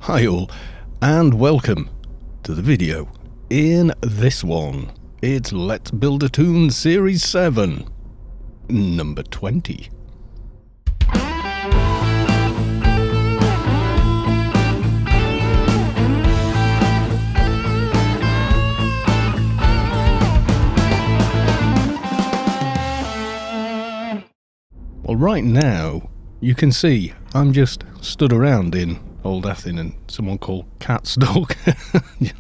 Hi all, and welcome to the video. In this one, it's Let's Build a Toon Series 7, number 20. Well, right now, you can see I'm just stood around in Old Athen and someone called Catstalker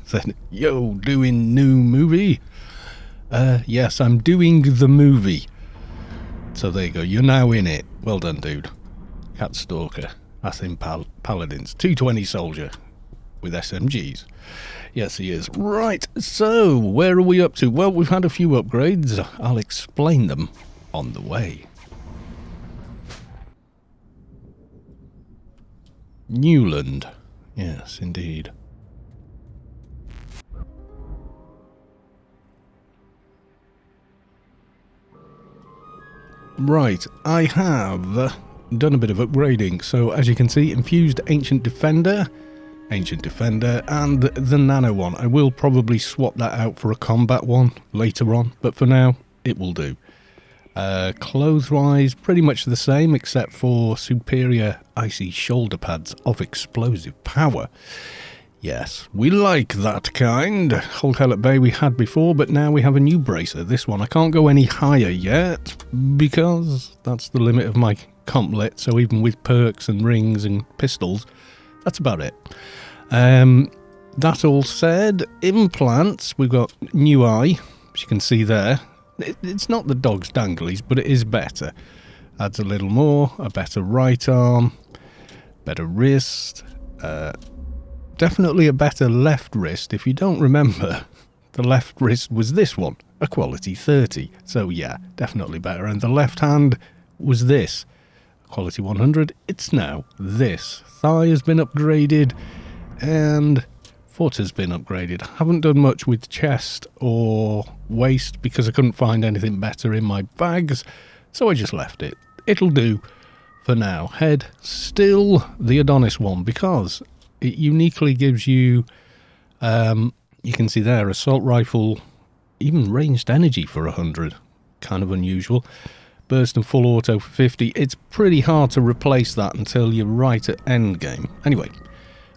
said, "Yo, doing new movie?" Yes, I'm doing the movie. So there you go, you're now in it. Well done, dude. Catstalker, Athen Paladins, 220 soldier with SMGs. Yes, he is. Right, so where are we up to? Well, we've had a few upgrades. I'll explain them on the way. Newland. Yes, indeed. Right, I have done a bit of upgrading. So as you can see, infused Ancient Defender, and the Nano one. I will probably swap that out for a combat one later on, but for now, it will do. Clothes-wise, pretty much the same, except for superior icy shoulder pads of explosive power. Yes, we like that kind. Hold Hell at Bay we had before, but now we have a new bracer. This one, I can't go any higher yet, because that's the limit of my comp lit, so even with perks and rings and pistols, that's about it. That all said, implants, we've got new eye, as you can see there. It's not the dog's danglies, but it is better. Adds a little more, a better right arm, better wrist, definitely a better left wrist. If you don't remember, the left wrist was this one, a quality 30. So yeah, definitely better. And the left hand was this, quality 100. It's now this. Thigh has been upgraded and foot has been upgraded. Haven't done much with chest or waist because I couldn't find anything better in my bags, so I just left it. It'll do for now. Head, still the Adonis one, because it uniquely gives you, you can see there, assault rifle, even ranged energy for 100. Kind of unusual. Burst and full auto for 50. It's pretty hard to replace that until you're right at endgame. Anyway,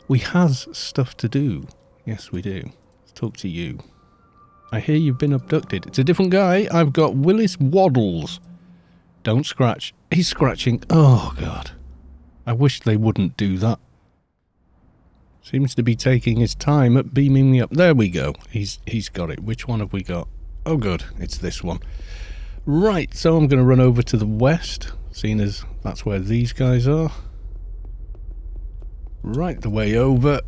we has stuff to do. Yes, we do. Let's talk to you. I hear you've been abducted. It's a different guy. I've got Willis Waddles. Don't scratch. He's scratching. Oh, God. I wish they wouldn't do that. Seems to be taking his time at beaming me up. There we go. He's got it. Which one have we got? Oh, good. It's this one. Right, so I'm going to run over to the west, seeing as that's where these guys are. Right the way over,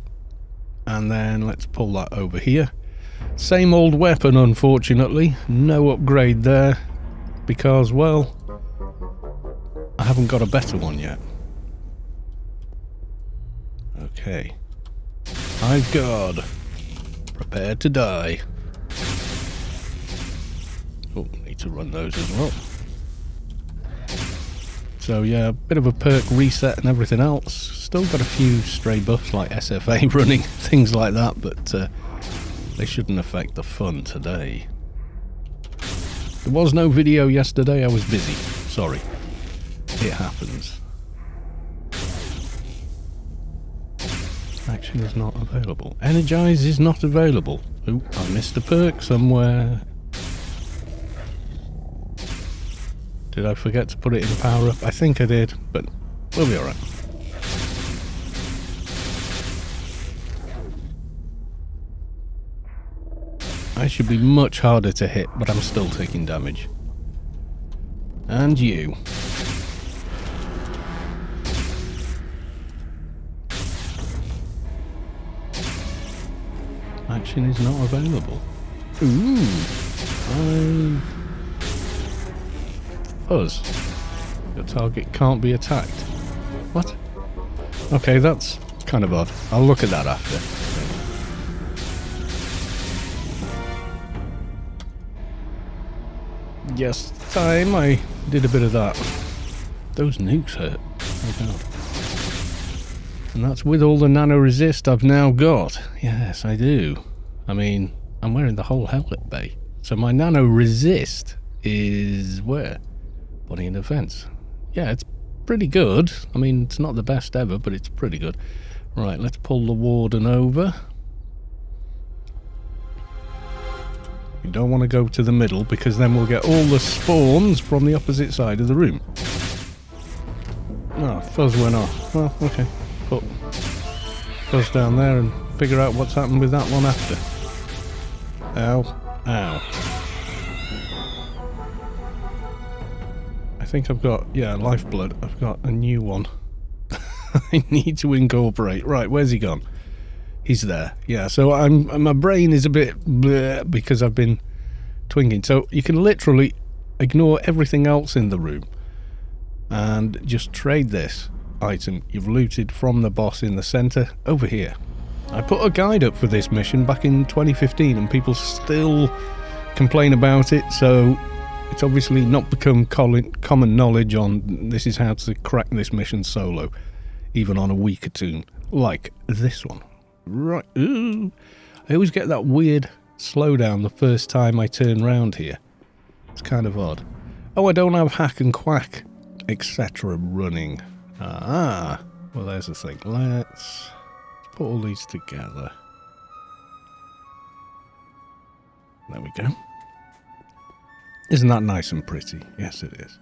and then let's pull that over here. Same old weapon, unfortunately. No upgrade there, because, well, I haven't got a better one yet. Okay. I've got Prepare to Die. Oh, need to run those as well. So yeah, a bit of a perk reset and everything else. Still got a few stray buffs like SFA running, things like that, but they shouldn't affect the fun today. There was no video yesterday, I was busy. Sorry. It happens. Action is not available. Energize is not available. Ooh, I missed a perk somewhere. Did I forget to put it in power up? I think I did, but we'll be alright. I should be much harder to hit, but I'm still taking damage. And you. Action is not available. Ooh. Fuzz. Your target can't be attacked. What? Okay, that's kind of odd. I'll look at that after. Yes, time I did a bit of that. Those nukes hurt. Oh And that's with all the nano resist I've now got. Yes, I do. I mean, I'm wearing the whole helmet bay. So my nano resist is where? Body and defense. Yeah, it's pretty good. I mean, it's not the best ever, but it's pretty good. Right, let's pull the Warden over. You don't want to go to the middle because then we'll get all the spawns from the opposite side of the room. Oh, fuzz went off. Well, okay. Put fuzz down there and figure out what's happened with that one after. Ow. Ow. I think I've got, yeah, lifeblood. I've got a new one. I need to incorporate. Right, where's he gone? He's there. Yeah, so my brain is a bit bleh because I've been twinging. So you can literally ignore everything else in the room and just trade this item you've looted from the boss in the center over here. I put a guide up for this mission back in 2015 and people still complain about it, so it's obviously not become common knowledge on this is how to crack this mission solo, even on a weaker tune like this one. Right, ooh. I always get that weird slowdown the first time I turn round here. It's kind of odd. Oh, I don't have hack and quack, etc. running. Ah, well there's the thing. Let's put all these together. There we go. Isn't that nice and pretty? Yes, it is.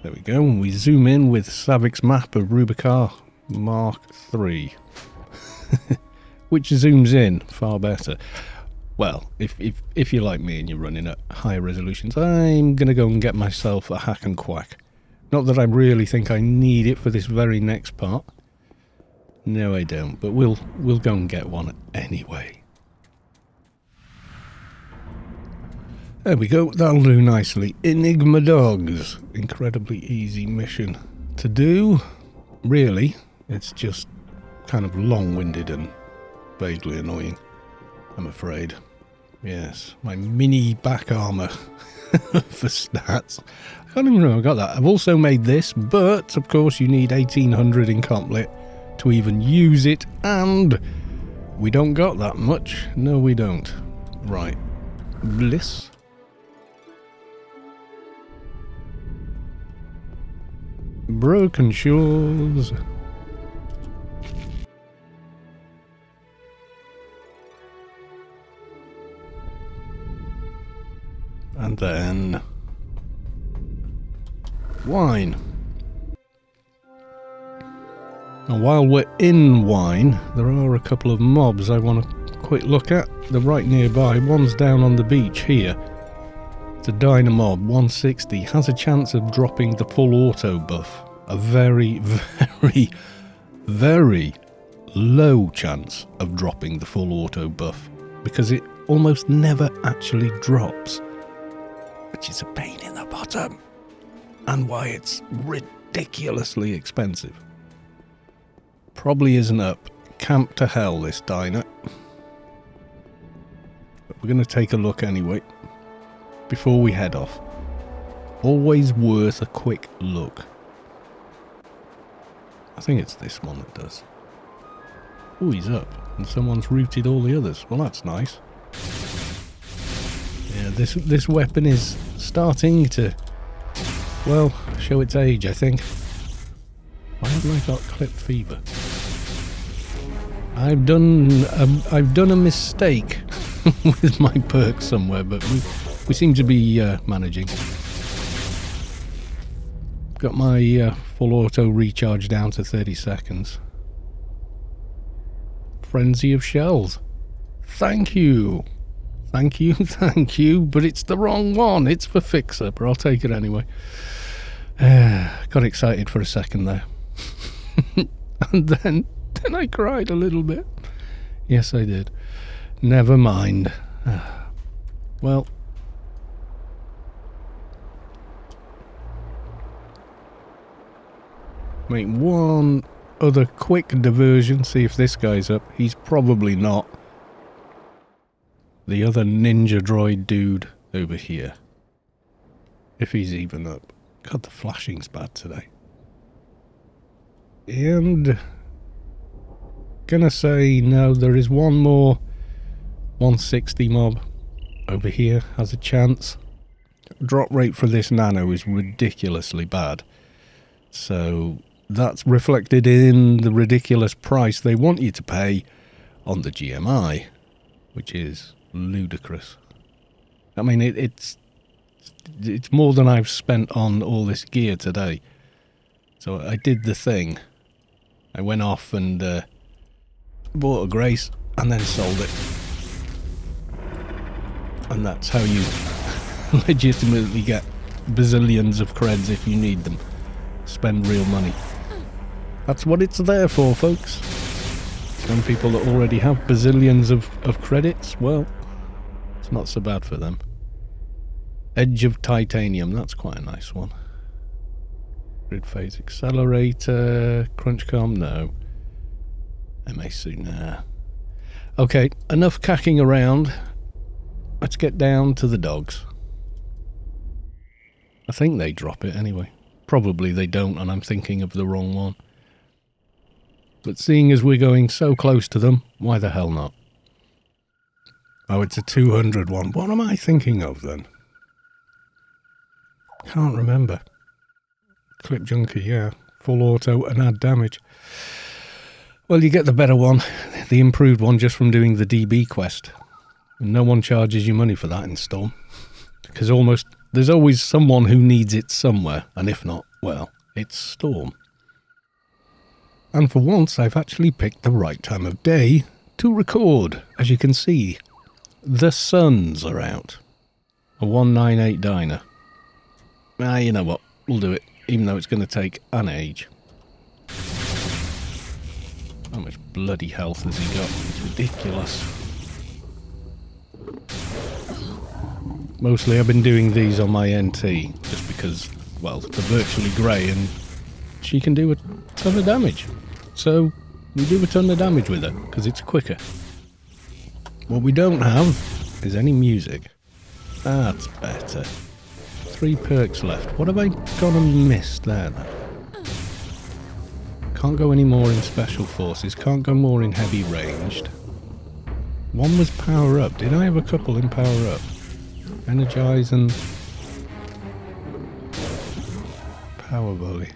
There we go, and we zoom in with Savik's map of Rubicar Mark III. Which zooms in far better. Well, if you're like me and you're running at higher resolutions, I'm going to go and get myself a hack and quack. Not that I really think I need it for this very next part. No, I don't, but we'll go and get one anyway. There we go, that'll do nicely. Enigma dogs. Incredibly easy mission to do. Really, it's just kind of long-winded and vaguely annoying, I'm afraid. Yes, my mini back armor for stats. I can't even remember I got that. I've also made this, but of course you need 1800 in complit to even use it, and we don't got that much. No, we don't. Right. Bliss. Broken Shores. And then wine. Now while we're in wine, there are a couple of mobs I want to quick look at. They're right nearby. One's down on the beach here. It's a Dynamob 160. Has a chance of dropping the full auto buff. A very, very, very low chance of dropping the full auto buff because it almost never actually drops, which is a pain in the bottom and why it's ridiculously expensive. Probably isn't up. Camp to hell, this diner. But we're going to take a look anyway before we head off. Always worth a quick look. I think it's this one that does. Oh, he's up, and someone's routed all the others. Well, that's nice. Yeah, this weapon is starting to, well, show its age, I think. Why haven't I got clip fever? I've done a mistake with my perks somewhere, but we seem to be managing. Got my full auto recharge down to 30 seconds. Frenzy of Shells. Thank you. Thank you, thank you. But it's the wrong one. It's for Fixer, but I'll take it anyway. Got excited for a second there. And then I cried a little bit. Yes, I did. Never mind. Well, make one other quick diversion, see if this guy's up. He's probably not. The other ninja droid dude over here. If he's even up. God, the flashing's bad today. And gonna say no, there is one more 160 mob over here has a chance. Drop rate for this nano is ridiculously bad, so that's reflected in the ridiculous price they want you to pay on the GMI, which is ludicrous. I mean, it's more than I've spent on all this gear today. So I did the thing. I went off and bought a Grace and then sold it. And that's how you legitimately get bazillions of creds if you need them. Spend real money. That's what it's there for, folks. Some people that already have bazillions of credits, well, it's not so bad for them. Edge of Titanium, that's quite a nice one. Grid Phase Accelerator, Crunchcom, no. MAC, nah. Okay, enough cacking around. Let's get down to the dogs. I think they drop it anyway. Probably they don't, and I'm thinking of the wrong one. But seeing as we're going so close to them, why the hell not? Oh, it's a 200 one. What am I thinking of then? Can't remember. Clip Junkie, yeah. Full auto and add damage. Well, you get the better one, the improved one, just from doing the DB quest. And no one charges you money for that in Storm. Because there's always someone who needs it somewhere, and if not, well, it's Storm. And for once, I've actually picked the right time of day to record. As you can see, the suns are out. A 198 diner. You know what, we'll do it, even though it's going to take an age. How much bloody health has he got? It's ridiculous. Mostly I've been doing these on my NT, just because, well, they're virtually grey and she can do a ton of damage. So we do a ton of damage with her, because it's quicker. What we don't have is any music. That's better. 3 perks left. What have I gone and missed there then? Can't go any more in special forces, can't go more in heavy ranged. One was power up. Did I have a couple in power up? Energize and power volley.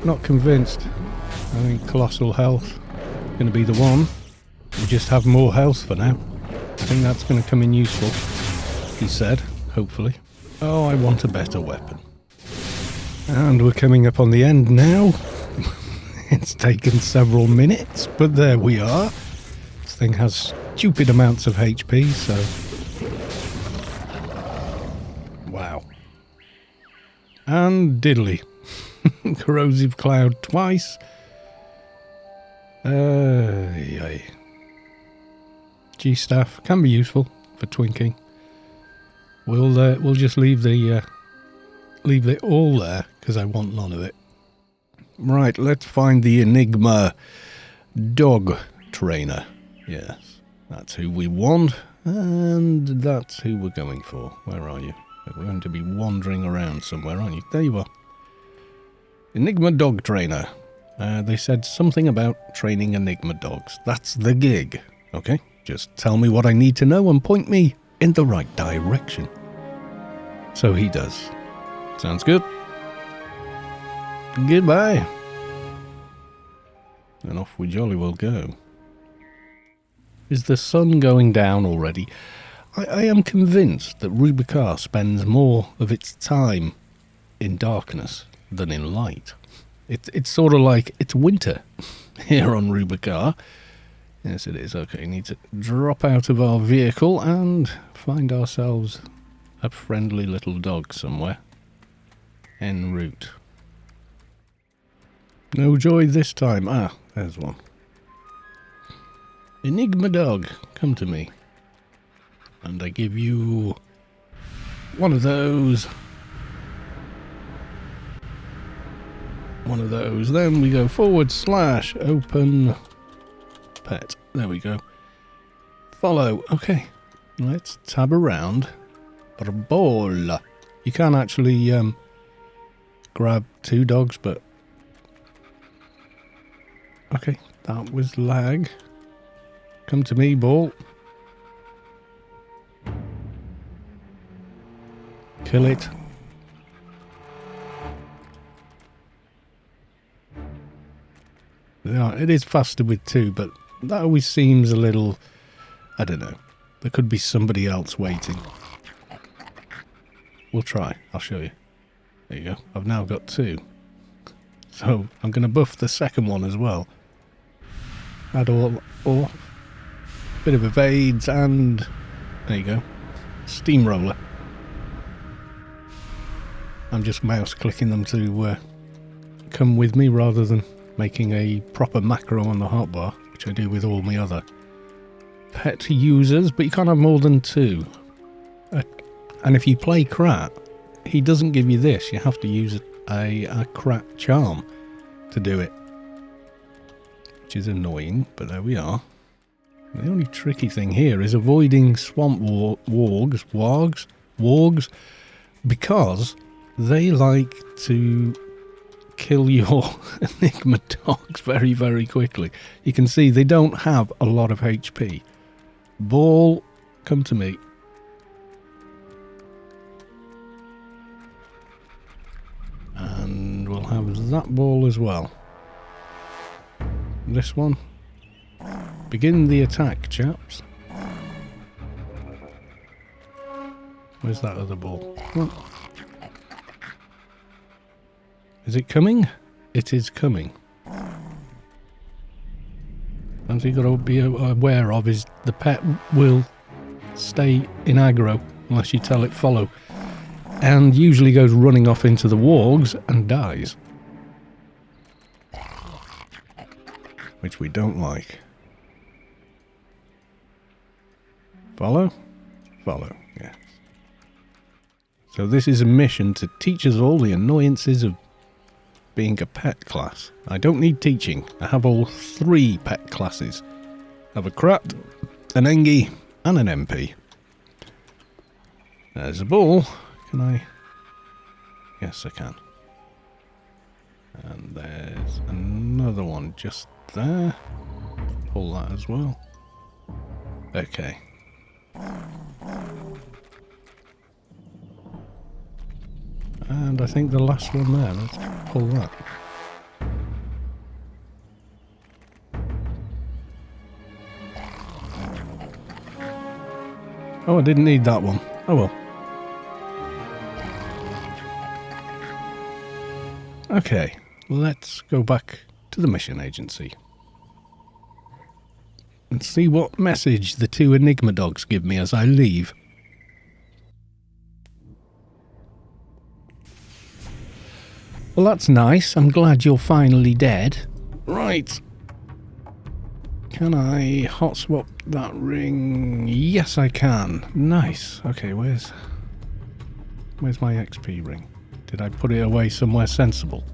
Not convinced. I think colossal health is going to be the one. We just have more health for now. I think that's going to come in useful, he said, hopefully. Oh, I want a better weapon. And we're coming up on the end now. It's taken several minutes, but there we are. This thing has stupid amounts of HP, so... Wow. And diddly. Corrosive Cloud twice. G-Staff can be useful for twinking. We'll just leave it all there, because I want none of it. Right, let's find the Enigma dog trainer. Yes, that's who we want, and that's who we're going for. Where are you? We're going to be wandering around somewhere, aren't you? There you are. Enigma dog trainer. They said something about training Enigma dogs. That's the gig. Okay, just tell me what I need to know and point me in the right direction. So he does. Sounds good. Goodbye. And off we jolly well go. Is the sun going down already? I am convinced that Rubicar spends more of its time in darkness than in light. It's sort of like it's winter here on Rubicar. Yes, it is. Okay, need to drop out of our vehicle and find ourselves a friendly little dog somewhere. En route. No joy this time. Ah, there's one. Enigma dog, come to me. And I give you one of those. One of those. Then we go forward / open pet. There we go. Follow. Okay. Let's tab around. Ball. You can't actually grab 2 dogs, but... Okay, that was lag. Come to me, ball. Kill it. Yeah, it is faster with 2, but that always seems a little... I don't know. There could be somebody else waiting. We'll try. I'll show you. There you go. I've now got 2. So I'm going to buff the second one as well. Add all bit of evades and... There you go. Steamroller. I'm just mouse clicking them to come with me rather than making a proper macro on the hotbar, which I do with all my other pet users, but you can't have more than 2. And if you play Krat, he doesn't give you this. You have to use a Krat charm to do it, which is annoying, but there we are. The only tricky thing here is avoiding swamp wargs, because they like to kill your Enigma dogs very, very quickly. You can see they don't have a lot of HP. Ball, come to me. And we'll have that ball as well. This one. Begin the attack, chaps. Where's that other ball? Oh. Is it coming? It is coming. And you've got to be aware of is the pet will stay in aggro unless you tell it follow. And usually goes running off into the wargs and dies. Which we don't like. Follow? Follow, yes. So this is a mission to teach us all the annoyances of being a pet class. I don't need teaching. I have all 3 pet classes. I have a Krat, an Engi, and an MP. There's a ball. Can I? Yes, I can. And there's another one just there. Pull that as well. Okay. And I think the last one there. Let's pull that. Oh, I didn't need that one. Oh well. Okay, let's go back to the mission agency and see what message the 2 Enigma dogs give me as I leave. Well, that's nice. I'm glad you're finally dead. Right. Can I hot swap that ring? Yes, I can. Nice. Okay, where's my XP ring? Did I put it away somewhere sensible?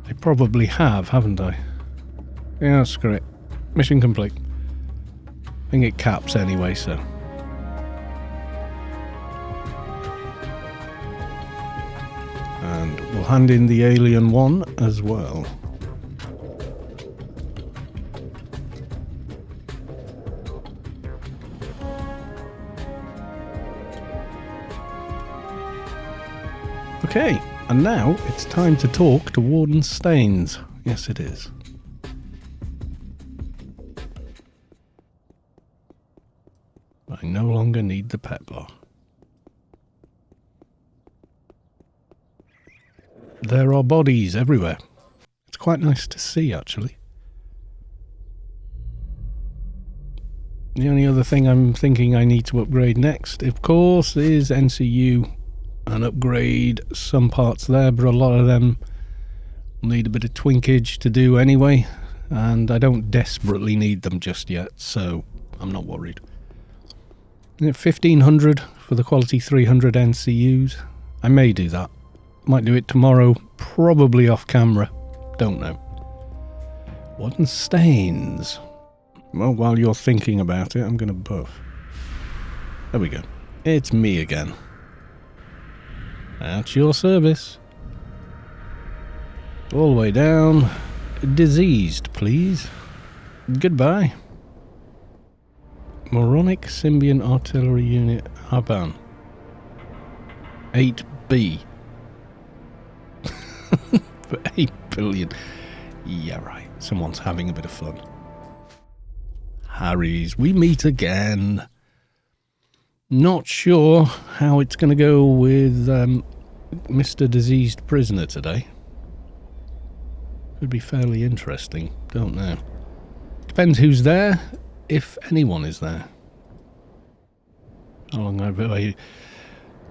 I probably have, haven't I? Yeah, screw it. Mission complete. I think it caps anyway, so... And we'll hand in the alien one as well. Okay, and now it's time to talk to Warden Staines. Yes, it is. I no longer need the pet bar. There are bodies everywhere. It's quite nice to see, actually. The only other thing I'm thinking I need to upgrade next, of course, is NCU. And upgrade some parts there, but a lot of them need a bit of twinkage to do anyway, and I don't desperately need them just yet, so I'm not worried. 1500 for the quality 300 NCUs. I may do that. Might do it tomorrow, probably off camera. Don't know. Warden Staines. Well, while you're thinking about it, I'm going to buff. There we go. It's me again. At your service. All the way down. Diseased, please. Goodbye. Moronic Symbiont Artillery Unit Haban. 8B. For 8 billion. Yeah, right. Someone's having a bit of fun. Harry's, we meet again. Not sure how it's going to go with Mr. Diseased Prisoner today. Could be fairly interesting. Don't know. Depends who's there, if anyone is there. How long have I...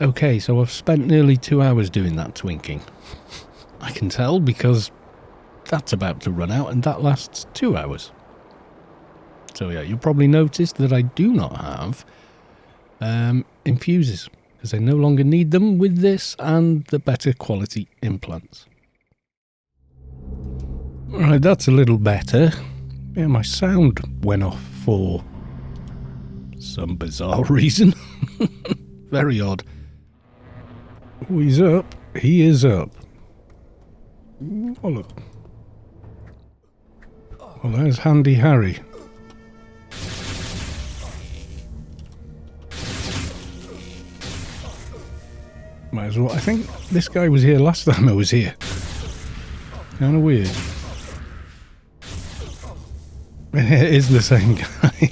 Okay, so I've spent nearly 2 hours doing that twinking. I can tell because that's about to run out and that lasts 2 hours. So yeah, you'll probably notice that I do not have infuses because I no longer need them with this and the better quality implants. Right, that's a little better. Yeah, my sound went off for some bizarre reason. Very odd. Oh, he's up. He is up. Oh, look. Well, there's Handy Harry. Might as well. I think this guy was here last time I was here. Kind of weird. It is the same guy.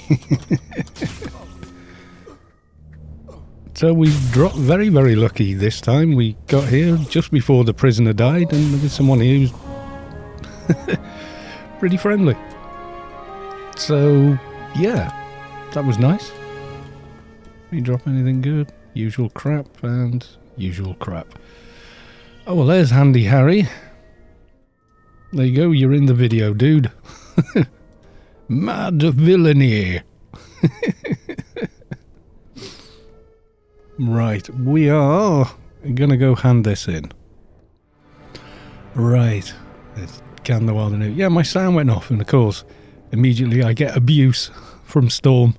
So we dropped very, very lucky this time. We got here just before the prisoner died, and there was someone here who's pretty friendly. So, yeah, that was nice. Did you drop anything good? Usual crap and usual crap. Oh, well, there's Handy Harry. There you go, you're in the video, dude. Mad villainy. Right, we are gonna go hand this in. Right, let's scan the wild and new. Yeah, my sound went off, and of course, immediately I get abuse from Storm.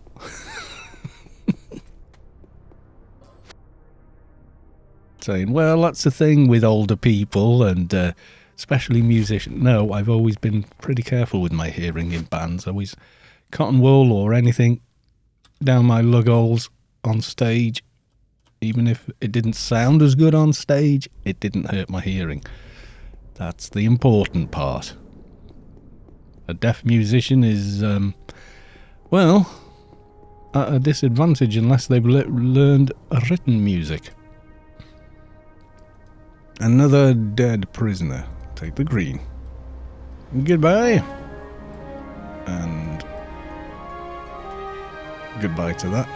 Saying, well, that's the thing with older people and especially musicians. No, I've always been pretty careful with my hearing in bands. I always cotton wool or anything down my lug holes on stage. Even if it didn't sound as good on stage, it didn't hurt my hearing. That's the important part. A deaf musician is, well, at a disadvantage unless they've learned written music. Another dead prisoner. Take the green. Goodbye. And goodbye to that.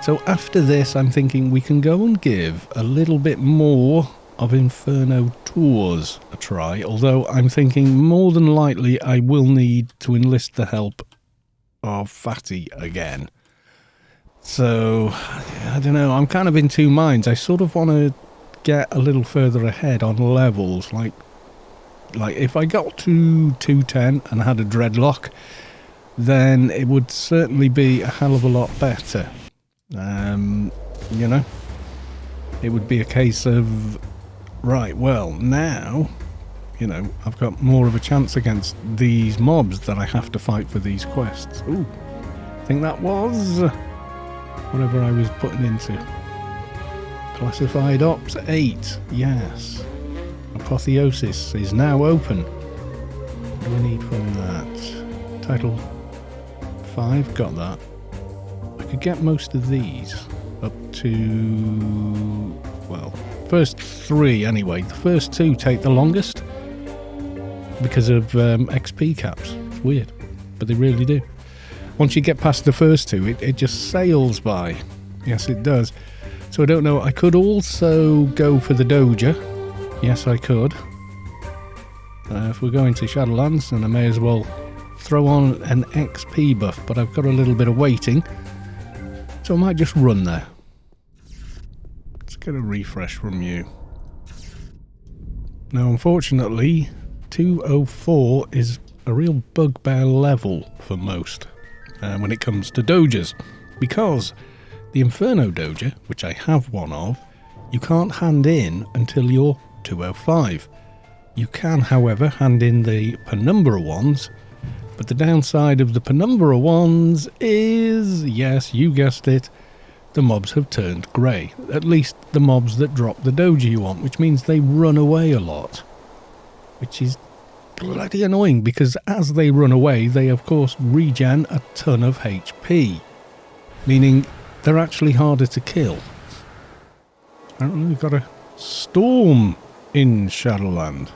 So after this, I'm thinking we can go and give a little bit more of Inferno tours a try. Although I'm thinking more than likely I will need to enlist the help of Fatty again. So, I don't know. I'm kind of in two minds. I sort of want to get a little further ahead on levels. Like if I got to 210 and had a dreadlock, then it would certainly be a hell of a lot better. You know, it would be a case of, right, well, now, you know, I've got more of a chance against these mobs that I have to fight for these quests. Ooh, I think that was whatever I was putting into. Classified Ops 8, yes. Apotheosis is now open. What do I need from that? Title 5, got that. I could get most of these up to, well, first 3 anyway. The first 2 take the longest because of XP caps. It's weird, but they really do. Once you get past the first 2, it just sails by. Yes, it does. So I don't know. I could also go for the Doja. Yes, I could. If we're going to Shadowlands, then I may as well throw on an XP buff, but I've got a little bit of waiting. So I might just run there. Let's get a refresh from you. Now, unfortunately, 204 is a real bugbear level for most when it comes to Dojas, because the Inferno Doja, which I have one of, you can't hand in until you're 205. You can, however, hand in the penumbra ones, but the downside of the penumbra ones is, yes, you guessed it, the mobs have turned grey. At least the mobs that drop the doja you want, which means they run away a lot. Which is bloody annoying, because as they run away, they of course regen a ton of HP. Meaning they're actually harder to kill. I don't know, we've got a storm in Shadowland.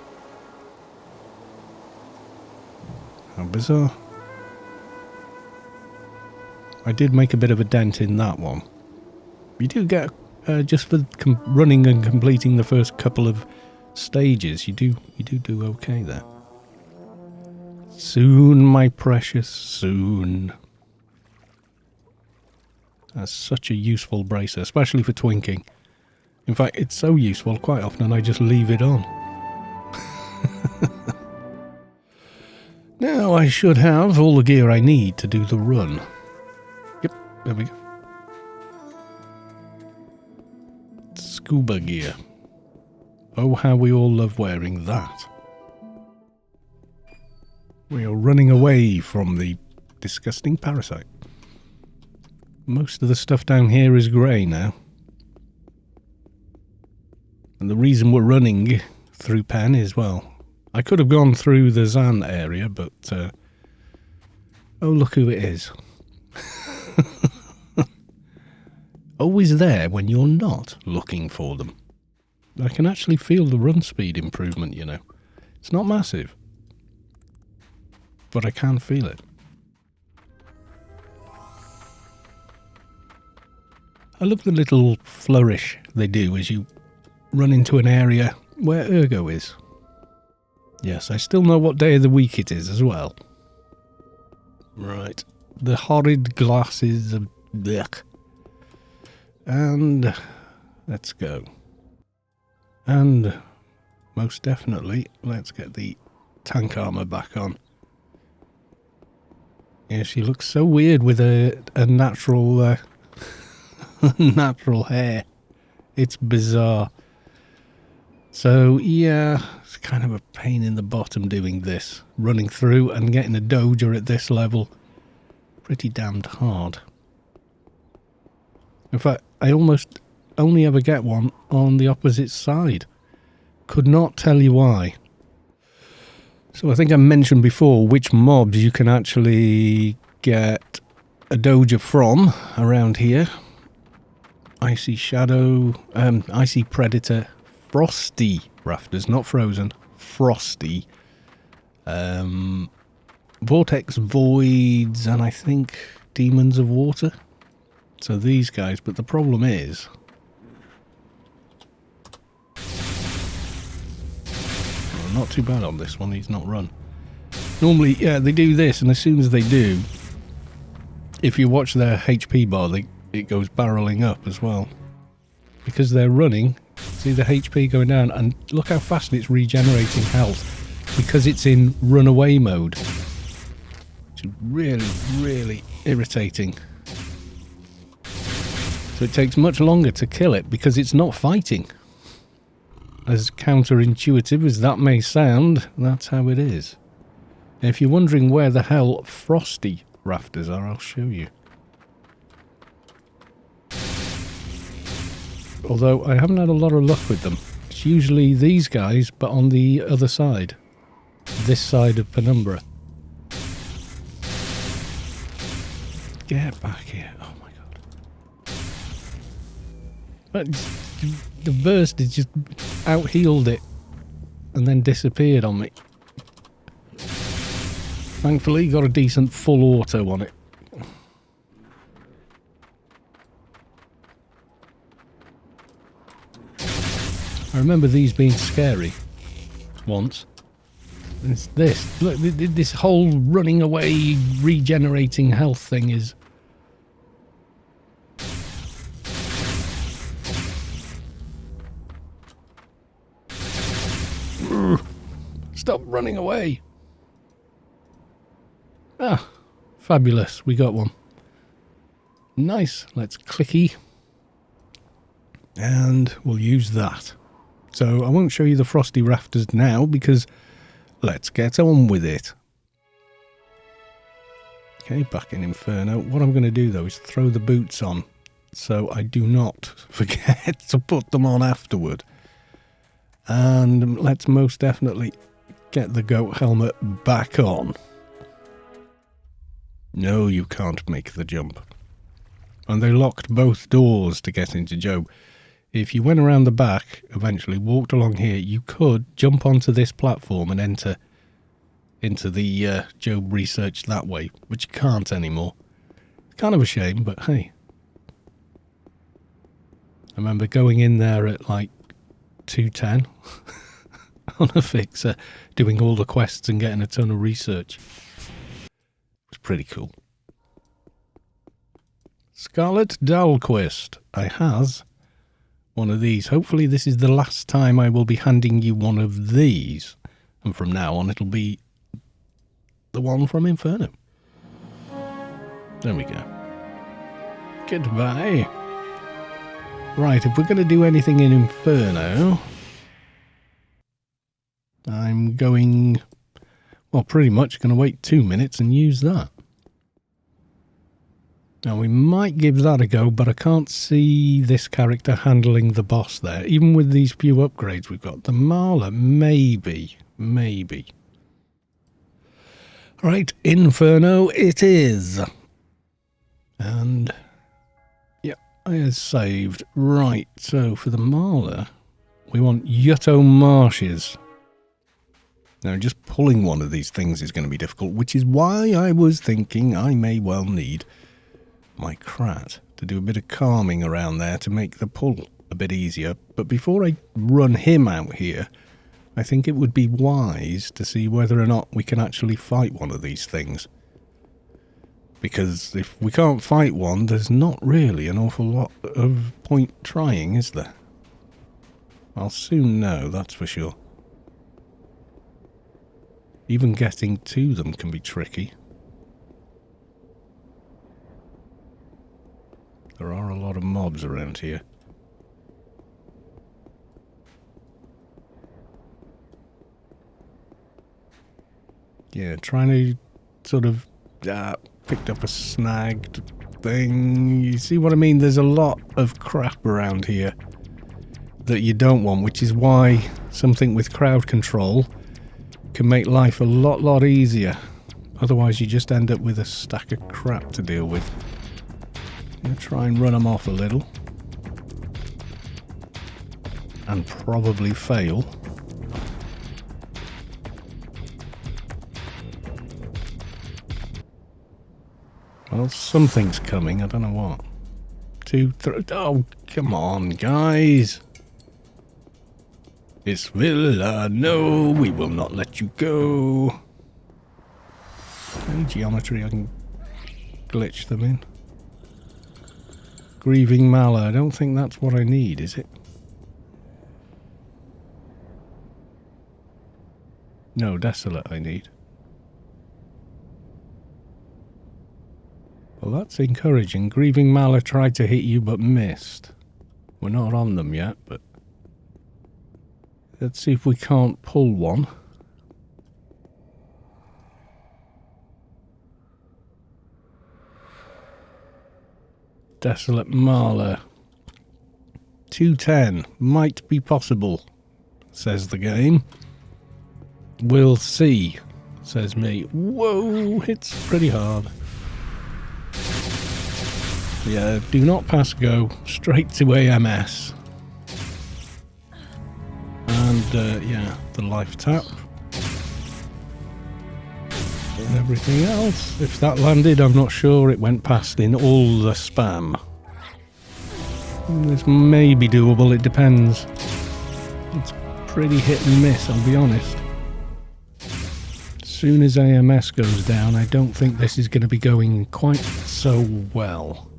How bizarre. I did make a bit of a dent in that one. You do get, just for running and completing the first couple of stages, you do okay there. Soon, my precious, soon. That's such a useful bracer, especially for twinking. In fact, it's so useful, quite often I just leave it on. Now I should have all the gear I need to do the run. Yep, there we go. Scuba gear. Oh, how we all love wearing that. We are running away from the disgusting parasite. Most of the stuff down here is grey now. And the reason we're running through Pen is, well, I could have gone through the Zan area, but oh, look who it is. Always there when you're not looking for them. I can actually feel the run speed improvement, you know. It's not massive, but I can feel it. I love the little flourish they do as you run into an area where Ergo is. Yes, I still know what day of the week it is as well. Right. The horrid glasses of... Blech. And... let's go. And... most definitely, let's get the tank armor back on. Yeah, she looks so weird with a natural... natural hair. It's bizarre. So, yeah, it's kind of a pain in the bottom doing this. Running through and getting a doja at this level. Pretty damned hard. In fact, I almost only ever get one on the opposite side. Could not tell you why. So I think I mentioned before which mobs you can actually get a doja from around here. Icy Shadow, Icy Predator, Frosty Rafters, not Frozen, Frosty, Vortex Voids, and I think Demons of Water. So these guys, but the problem is... well, not too bad on this one, he's not run. Normally, yeah, they do this, and as soon as they do, if you watch their HP bar, it goes barreling up as well. Because they're running, see the HP going down, and look how fast it's regenerating health. Because it's in runaway mode. Which is really, really irritating. So it takes much longer to kill it because it's not fighting. As counterintuitive as that may sound, that's how it is. And if you're wondering where the hell Frosty Rafters are, I'll show you. Although I haven't had a lot of luck with them. It's usually these guys, but on the other side. This side of Penumbra. Get back here. Oh my god. But the burst has just out-healed it. And then disappeared on me. Thankfully, got a decent full auto on it. I remember these being scary once. And it's this. Look, this whole running away, regenerating health thing is... Stop running away. Ah, fabulous. We got one. Nice. Let's clicky. And we'll use that. So I won't show you the frosty rafters now because let's get on with it. Okay, back in Inferno. What I'm going to do though is throw the boots on so I do not forget to put them on afterward. And let's most definitely get the goat helmet back on. No, you can't make the jump. And they locked both doors to get into Job. If you went around the back, eventually walked along here, you could jump onto this platform and enter into the Job research that way, but you can't anymore. Kind of a shame, but hey. I remember going in there at like 2:10 on a fixer, doing all the quests and getting a ton of research. It was pretty cool. Scarlet Dalquist. I has one of these. Hopefully this is the last time I will be handing you one of these. And from now on it'll be the one from Inferno. There we go. Goodbye. Right, if we're going to do anything in Inferno, I'm going, well, pretty much going to wait 2 minutes and use that. Now, we might give that a go, but I can't see this character handling the boss there, even with these few upgrades we've got. The Marla, maybe. Right, Inferno it is. And yeah, I have saved. Right, so for the Marla, we want Yutto Marshes. Now, just pulling one of these things is going to be difficult, which is why I was thinking I may well need my Krat to do a bit of calming around there to make the pull a bit easier. But before I run him out here, I think it would be wise to see whether or not we can actually fight one of these things. Because if we can't fight one, there's not really an awful lot of point trying, is there? I'll soon know, that's for sure. Even getting to them can be tricky. There are a lot of mobs around here. Yeah, trying to sort of picked up a snagged thing. You see what I mean? There's a lot of crap around here that you don't want, which is why something with crowd control can make life a lot easier. Otherwise you just end up with a stack of crap to deal with. I'm going to try and run them off a little. And probably fail. Well, something's coming, I don't know what. 2, 3... Oh, come on, guys! It's Villa, no, we will not let you go. Any geometry I can glitch them in. Grieving Mala, I don't think that's what I need, is it? No, Desolate I need. Well, that's encouraging. Grieving Mala tried to hit you but missed. We're not on them yet, but let's see if we can't pull one. Desolate Mala. 210 might be possible, says the game. We'll see, says me. Whoa, it's pretty hard. Yeah, do not pass go, straight to AMS. And, yeah, the life tap. And everything else. If that landed, I'm not sure it went past in all the spam. This may be doable, it depends. It's pretty hit and miss, I'll be honest. As soon as AMS goes down, I don't think this is going to be going quite so well.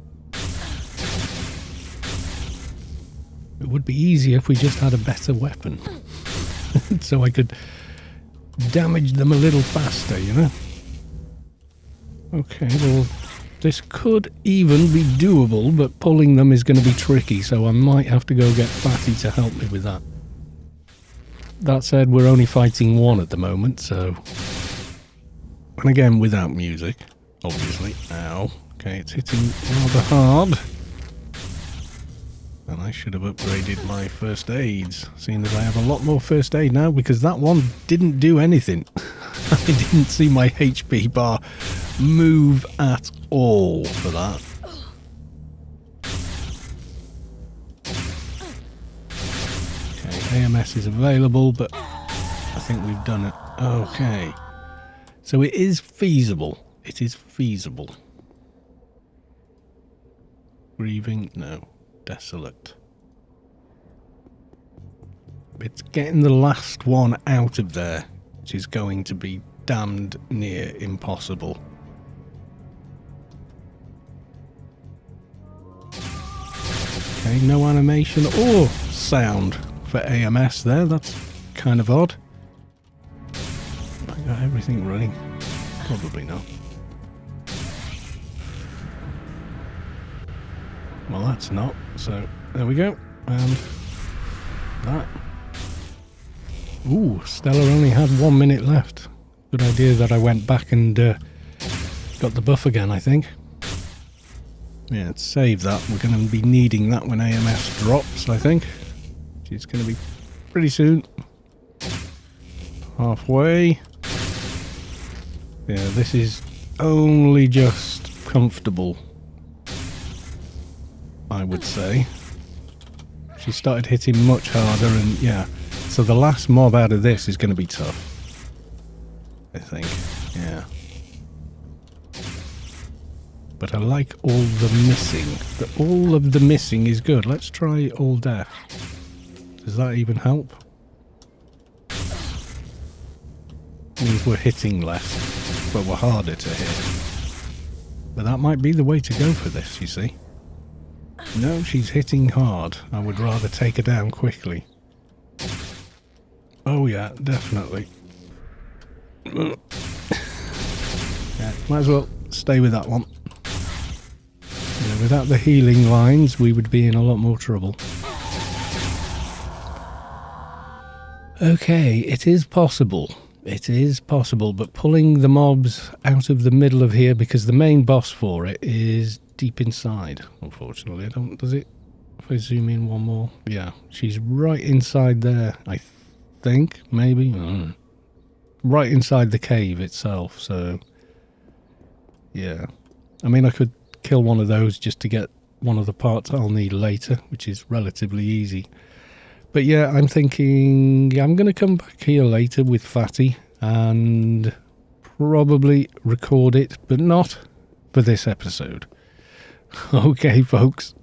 It would be easier if we just had a better weapon. So I could damage them a little faster, you know? Okay, well, this could even be doable, but pulling them is going to be tricky, so I might have to go get Fatty to help me with that. that said, we're only fighting one at the moment, so... And again, without music, obviously. Ow. Okay, it's hitting rather hard. And I should have upgraded my first aids, seeing that I have a lot more first aid now, because that one didn't do anything. I didn't see my HP bar move at all for that. Okay, AMS is available, but I think we've done it. Okay. So it is feasible. It is feasible. Grieving? No. Desolate. It's getting the last one out of there, which is going to be damned near impossible. Okay, no animation or sound for AMS there. That's kind of odd. I got everything running. Probably not. Well, that's not. So, there we go. And that. Ooh, Stella only had 1 minute left. Good idea that I went back and got the buff again, I think. Yeah, let's save that. We're going to be needing that when AMS drops, I think. Which is going to be pretty soon. Halfway. Yeah, this is only just comfortable, I would say. She started hitting much harder, and yeah. So the last mob out of this is going to be tough, I think. Yeah. But I like all the missing. All of the missing is good. Let's try all death. Does that even help? Means we're hitting less, but we're harder to hit. But that might be the way to go for this, you see. No, she's hitting hard. I would rather take her down quickly. Oh yeah, definitely. Yeah, might as well stay with that one. Yeah, without the healing lines, we would be in a lot more trouble. Okay, it is possible. It is possible, but pulling the mobs out of the middle of here, because the main boss for it is deep inside, unfortunately. Does it? If I zoom in one more. Yeah, she's right inside there, I think, maybe. I don't know. Right inside the cave itself, so... Yeah. I mean, I could kill one of those just to get one of the parts I'll need later, which is relatively easy. But yeah, I'm thinking I'm going to come back here later with Fatty and probably record it, but not for this episode. Okay, folks.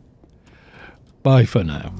Bye for now.